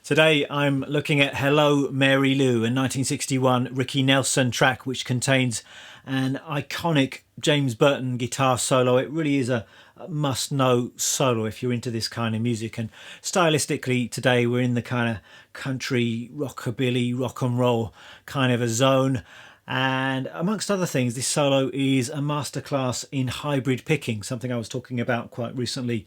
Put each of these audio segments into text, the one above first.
Today I'm looking at Hello Mary Lou, a 1961 Ricky Nelson track which contains an iconic James Burton guitar solo. It really is a must-know solo if you're into this kind of music. And stylistically today we're in the kind of country, rockabilly, rock and roll kind of a zone. And amongst other things, this solo is a masterclass in hybrid picking, something I was talking about quite recently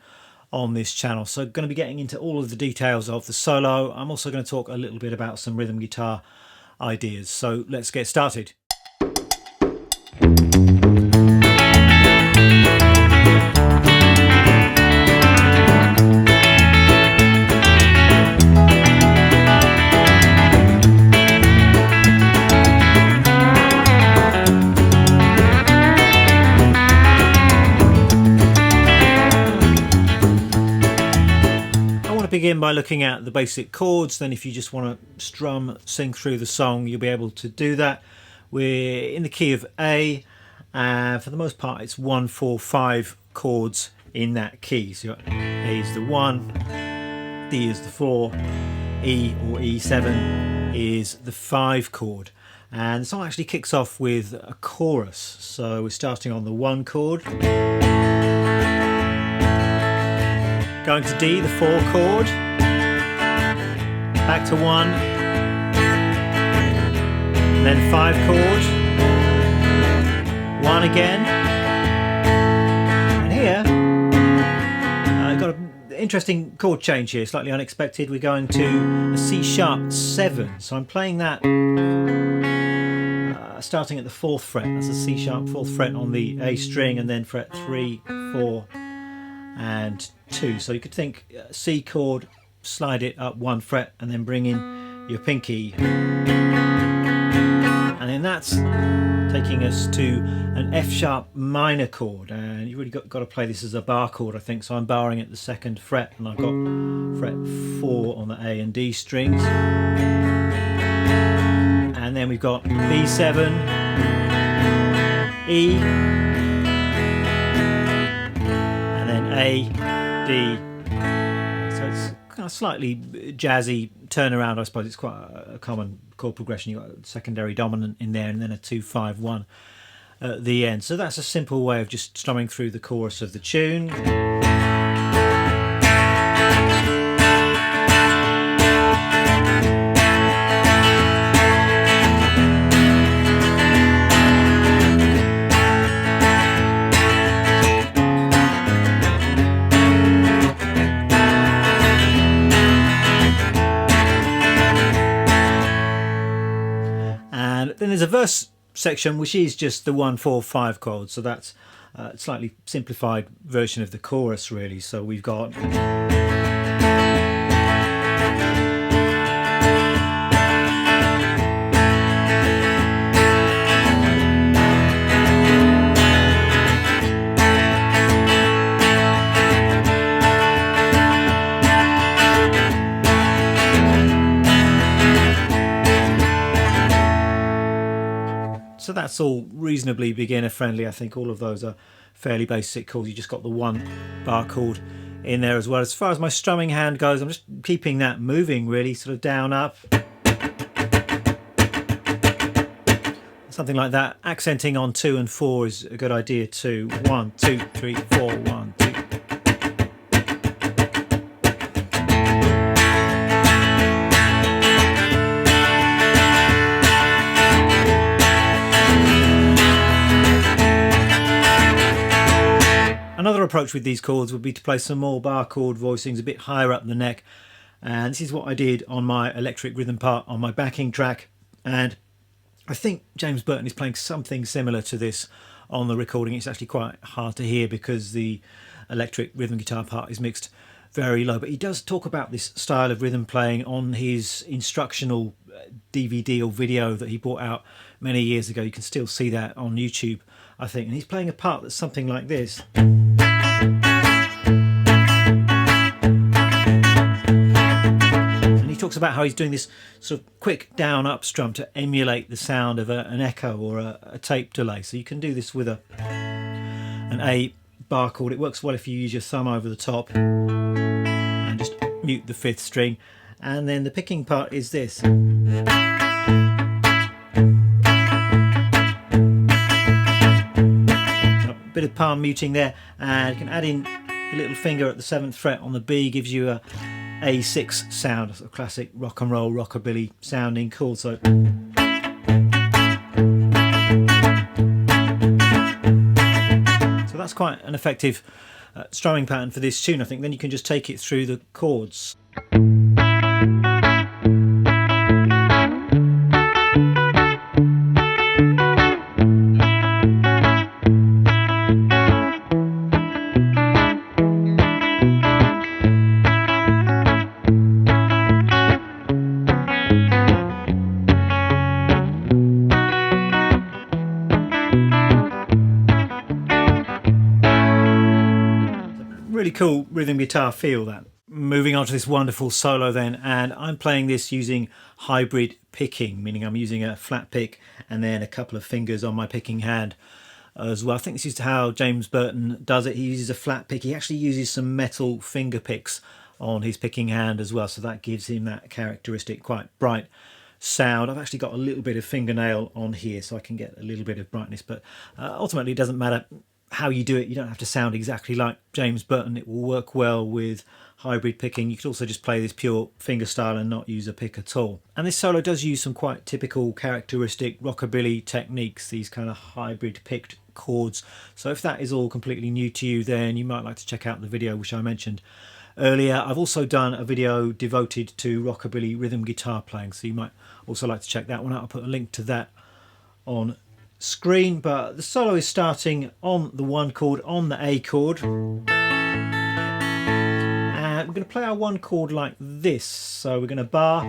on this channel. So going to be getting into all of the details of the solo. I'm also going to talk a little bit about some rhythm guitar ideas. So let's get started. Begin by looking at the basic chords. Then if you just want to sing through the song, you'll be able to do that. We're in the key of A, for the most part it's 1, 4, 5 chords in that key. So A is the 1, D is the 4, E or E7 is the 5 chord. And the song actually kicks off with a chorus. So we're starting on the 1 chord, going to D, the 4 chord, back to 1, and then 5 chord, 1 again, and here I've got an interesting chord change here, slightly unexpected. We're going to a C sharp 7, so I'm playing that starting at the 4th fret. That's a C sharp 4th fret on the A string, and then fret 3, 4 and 2. So you could think C chord, slide it up 1 fret and then bring in your pinky, and then that's taking us to an F sharp minor chord. And you've really got to play this as a bar chord, I think. So I'm barring at the 2nd fret, and I've got fret 4 on the A and D strings, and then we've got B7, E, A, D. So it's kind of slightly jazzy turnaround, I suppose. It's quite a common chord progression. You've got a secondary dominant in there and then a 2, 5, 1 at the end. So that's a simple way of just strumming through the chorus of the tune. Then there's a verse section which is just the 1, 4, 5 chord, so that's a slightly simplified version of the chorus really. So we've got so that's all reasonably beginner friendly. I think all of those are fairly basic chords. You just got the 1 bar chord in there as well. As far as my strumming hand goes, I'm just keeping that moving really, sort of down, up, something like that. Accenting on 2 and 4 is a good idea too. 1, 2, 3, 4, 1, 2. Another approach with these chords would be to play some more bar chord voicings a bit higher up the neck, and this is what I did on my electric rhythm part on my backing track, and I think James Burton is playing something similar to this on the recording. It's actually quite hard to hear because the electric rhythm guitar part is mixed very low, but he does talk about this style of rhythm playing on his instructional DVD or video that he brought out many years ago. You can still see that on YouTube, I think, and he's playing a part that's something like this. And he talks about how he's doing this sort of quick down up strum to emulate the sound of an echo or a tape delay. So you can do this with an A bar chord. It works well if you use your thumb over the top and just mute the 5th string. and then the picking part is this. Bit of palm muting there, and you can add in your little finger at the 7th fret on the B, gives you a A6 sound, a sort of classic rock and roll, rockabilly sounding chord. So that's quite an effective strumming pattern for this tune, I think. Then you can just take it through the chords. Really cool rhythm guitar feel, that. Moving on to this wonderful solo then, and I'm playing this using hybrid picking, meaning I'm using a flat pick and then a couple of fingers on my picking hand as well. I think this is how James Burton does it. He uses a flat pick. He actually uses some metal finger picks on his picking hand as well, so that gives him that characteristic quite bright sound. I've actually got a little bit of fingernail on here so I can get a little bit of brightness, but ultimately it doesn't matter how you do it. You don't have to sound exactly like James Burton. It will work well with hybrid picking. You could also just play this pure finger style and not use a pick at all. And this solo does use some quite typical characteristic rockabilly techniques, these kind of hybrid picked chords. So if that is all completely new to you, then you might like to check out the video which I mentioned earlier. I've also done a video devoted to rockabilly rhythm guitar playing, so you might also like to check that one out. I'll put a link to that on screen. But the solo is starting on the 1 chord, on the A chord, and we're going to play our 1 chord like this. So we're going to bar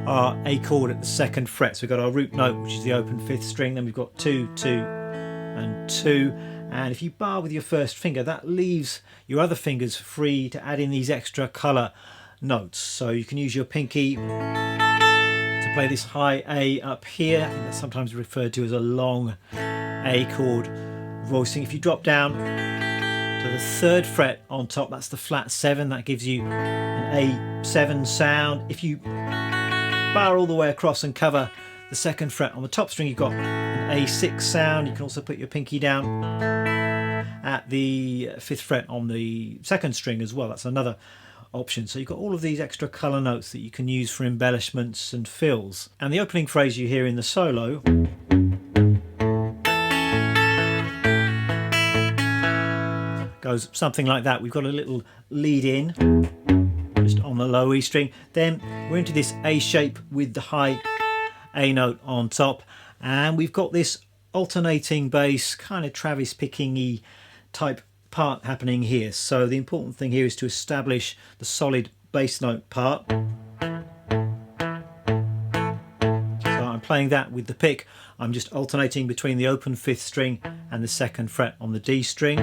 our A chord at the 2nd fret. So we've got our root note, which is the open 5th string, then we've got 2, 2 and 2, and if you bar with your first finger, that leaves your other fingers free to add in these extra colour notes. So you can use your pinky play this high A up here. I think that's sometimes referred to as a long A chord voicing. If you drop down to the 3rd fret on top, that's the flat 7, that gives you an A7 sound. If you bar all the way across and cover the 2nd fret on the top string, you've got an A6 sound. You can also put your pinky down at the 5th fret on the 2nd string as well. That's another option. So you've got all of these extra colour notes that you can use for embellishments and fills. And the opening phrase you hear in the solo goes something like that. We've got a little lead in just on the low E string, then we're into this A shape with the high A note on top, and we've got this alternating bass, kind of Travis Picking-y type part happening here. So the important thing here is to establish the solid bass note part. So I'm playing that with the pick. I'm just alternating between the open 5th string and the 2nd fret on the D string.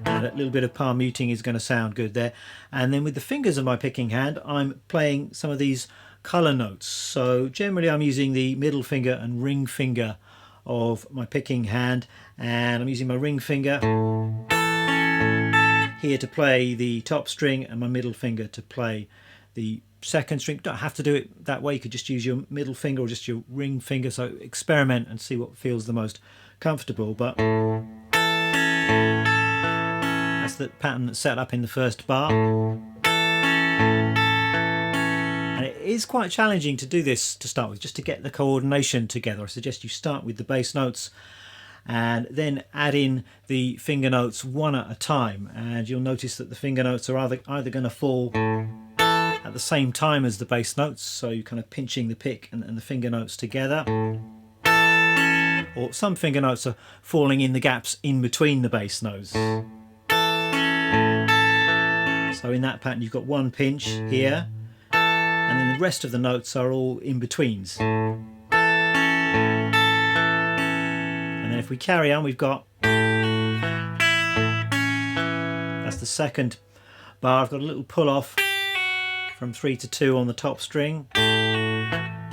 And a little bit of palm muting is going to sound good there. And then with the fingers of my picking hand, I'm playing some of these colour notes. So generally I'm using the middle finger and ring finger of my picking hand, and I'm using my ring finger here to play the top string and my middle finger to play the 2nd string. You don't have to do it that way. You could just use your middle finger or just your ring finger, so experiment and see what feels the most comfortable. But that's the pattern that's set up in the first bar. It is quite challenging to do this to start with, just to get the coordination together. I suggest you start with the bass notes and then add in the finger notes one at a time, and you'll notice that the finger notes are either going to fall at the same time as the bass notes, so you're kind of pinching the pick and the finger notes together, or some finger notes are falling in the gaps in between the bass notes. So in that pattern you've got one pinch here, and then the rest of the notes are all in-betweens. And then if we carry on, we've got, that's the 2nd bar. I've got a little pull off from 3 to 2 on the top string, and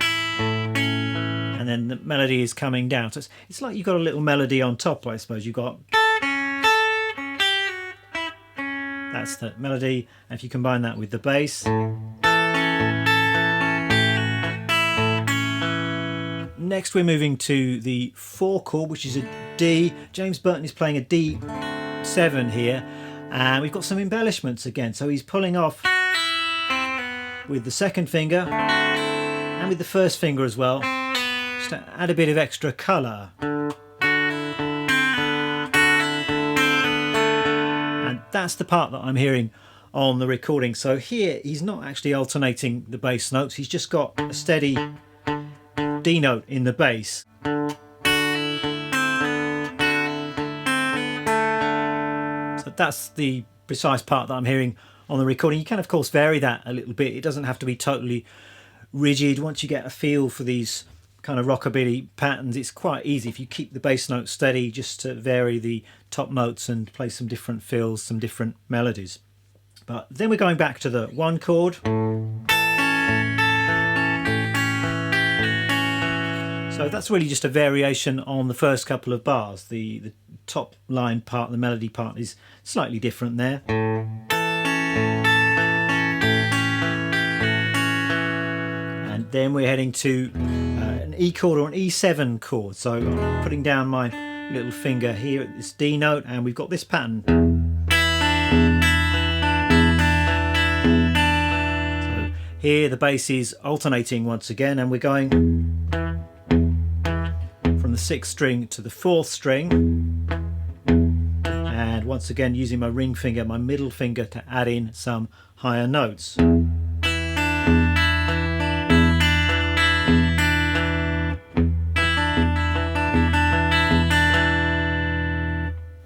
then the melody is coming down. So it's like you've got a little melody on top, I suppose. You've got That's the melody, and if you combine that with the bass. Next we're moving to the 4 chord, which is a D. James Burton is playing a D7 here, and we've got some embellishments again. So he's pulling off with the second finger and with the first finger as well, just to add a bit of extra colour. And that's the part that I'm hearing on the recording. So here he's not actually alternating the bass notes, he's just got a steady D note in the bass. So that's the precise part that I'm hearing on the recording. You can of course vary that a little bit, it doesn't have to be totally rigid. Once you get a feel for these kind of rockabilly patterns, it's quite easy if you keep the bass note steady, just to vary the top notes and play some different fills, some different melodies. But then we're going back to the 1 chord. So that's really just a variation on the first couple of bars. The top line part, the melody part, is slightly different there. And then we're heading to an E chord or an E7 chord. So I'm putting down my little finger here at this D note, and we've got this pattern. So here the bass is alternating once again, and we're going from the 6th string to the 4th string, and once again using my ring finger, my middle finger, to add in some higher notes.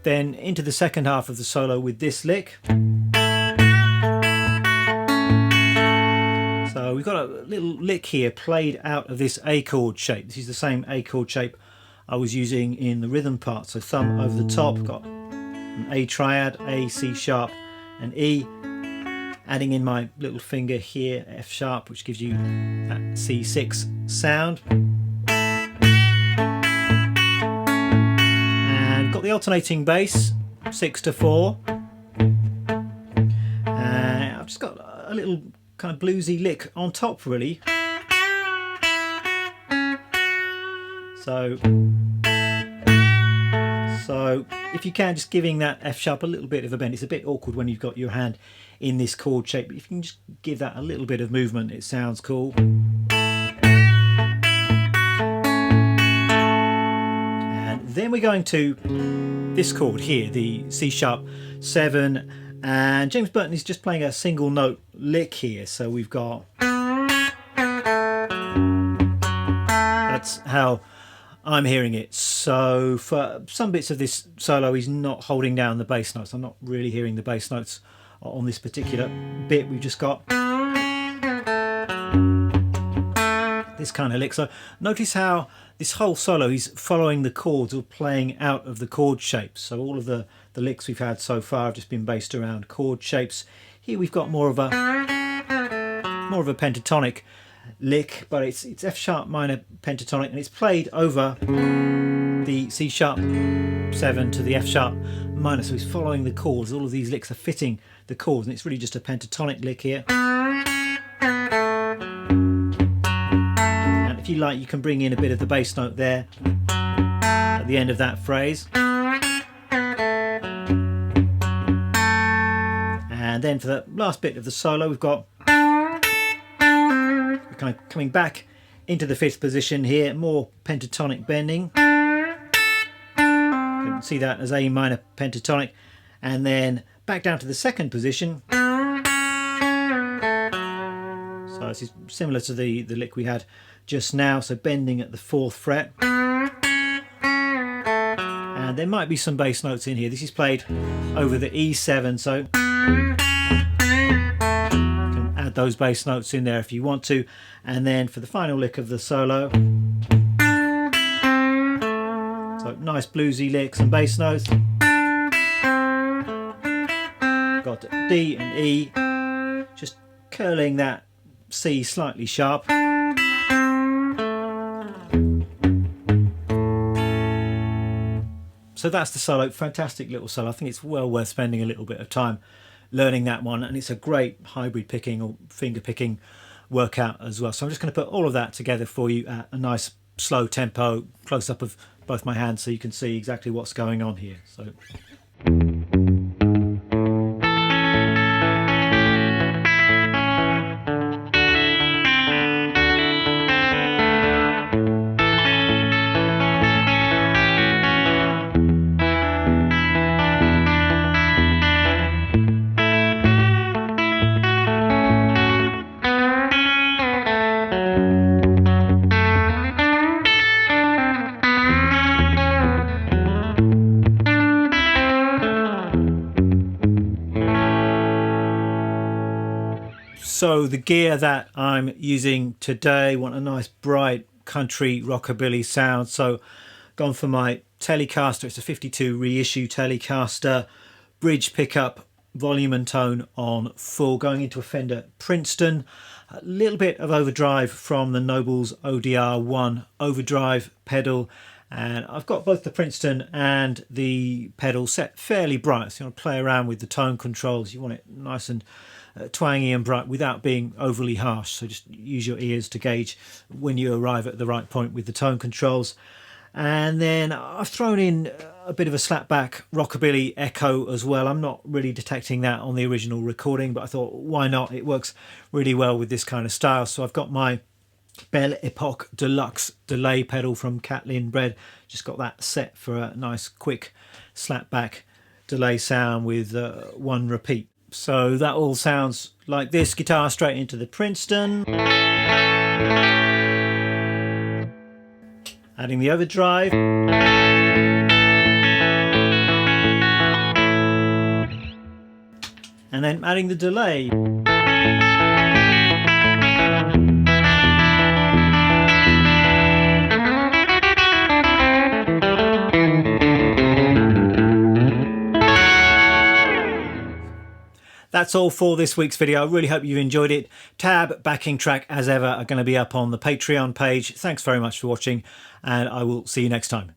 Then into the second half of the solo with this lick. So we've got a little lick here played out of this A chord shape. This is the same A chord shape I was using in the rhythm part. So thumb over the top, got an A triad, A, C sharp and E. Adding in my little finger here, F sharp, which gives you that C6 sound. And got the alternating bass, 6 to 4. I've just got a little kind of bluesy lick on top really. So if you can, just giving that F sharp a little bit of a bend. It's a bit awkward when you've got your hand in this chord shape, but if you can just give that a little bit of movement, it sounds cool. And then we're going to this chord here, the C sharp 7, and James Burton is just playing a single note lick here. So we've got, that's how I'm hearing it. So for some bits of this solo he's not holding down the bass notes. I'm not really hearing the bass notes on this particular bit. We've just got this kind of lick. So notice how this whole solo he's following the chords or playing out of the chord shapes. So all of the licks we've had so far have just been based around chord shapes. Here we've got more of a pentatonic lick, but it's F sharp minor pentatonic, and it's played over the C sharp 7 to the F sharp minor. So he's following the chords. All of these licks are fitting the chords, and it's really just a pentatonic lick here. And if you like, you can bring in a bit of the bass note there at the end of that phrase. And then for the last bit of the solo, we've got kind of coming back into the 5th position here, more pentatonic bending. You can see that as A minor pentatonic, and then back down to the 2nd position. So this is similar to the lick we had just now, so bending at the 4th fret. And there might be some bass notes in here. This is played over the E7, so those bass notes in there if you want to. And then for the final lick of the solo, so nice bluesy licks and bass notes, got D and E, just curling that C slightly sharp. So that's the solo. Fantastic little solo. I think it's well worth spending a little bit of time learning that one, and it's a great hybrid picking or finger picking workout as well. So I'm just going to put all of that together for you at a nice slow tempo, close up of both my hands so you can see exactly what's going on here. So So the gear that I'm using today, want a nice bright country rockabilly sound. So gone for my Telecaster. It's a 52 reissue Telecaster, bridge pickup, volume and tone on full, going into a Fender Princeton. A little bit of overdrive from the Noble's ODR1 overdrive pedal. And I've got both the Princeton and the pedal set fairly bright. So you want to play around with the tone controls. You want it nice and twangy and bright without being overly harsh. So just use your ears to gauge when you arrive at the right point with the tone controls. And then I've thrown in a bit of a slapback rockabilly echo as well. I'm not really detecting that on the original recording, but I thought, why not? It works really well with this kind of style. So I've got my Belle Epoque Deluxe delay pedal from Catlin Bread. Just got that set for a nice quick slapback delay sound with one repeat. So that all sounds like this. Guitar straight into the Princeton. Adding the overdrive. And then adding the delay. That's all for this week's video. I really hope you enjoyed it. Tab, backing track as ever are going to be up on the Patreon page. Thanks very much for watching, and I will see you next time.